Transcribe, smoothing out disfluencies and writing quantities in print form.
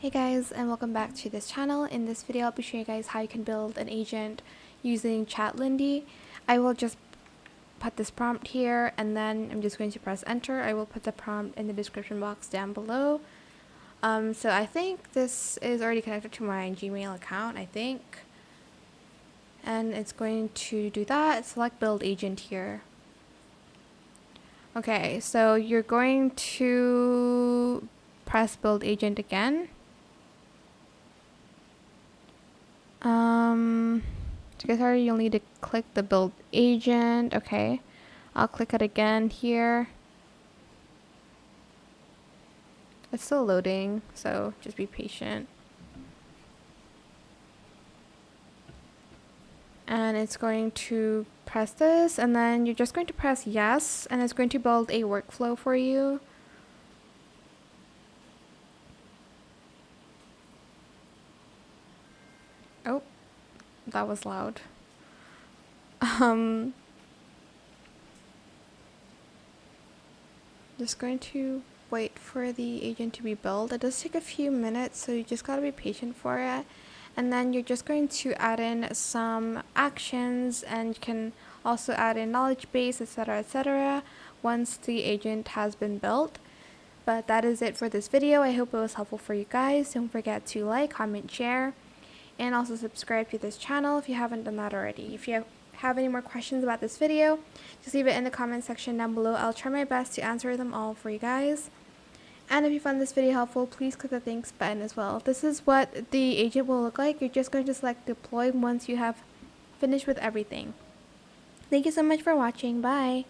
Hey guys, and welcome back to this channel. In this video I'll be showing you guys how you can build an agent using Chat Lindy. I will just put this prompt here and then I'm just going to press enter. I will put the prompt in the description box down below. So I think this is already connected to my Gmail account, I think. And it's going to do that. Select build agent here. Okay, so you're going to press build agent again. To get started, you'll need to click the build agent. Okay, I'll click it again here. It's still loading, so just be patient. And it's going to press this, and then you're just going to press yes, and it's going to build a workflow for you. Oh, that was loud. Just going to wait for the agent to be built. It does take a few minutes, so you just gotta be patient for it. And then you're just going to add in some actions, and you can also add in knowledge base, etc., once the agent has been built. But that is it for this video. I hope it was helpful for you guys. Don't forget to like, comment, share, and also subscribe to this channel if you haven't done that already. If you have any more questions about this video, just leave it in the comment section down below. I'll try my best to answer them all for you guys. And if you found this video helpful, please click the thanks button as well. This is what the agent will look like. You're just going to select deploy once you have finished with everything. Thank you so much for watching. Bye.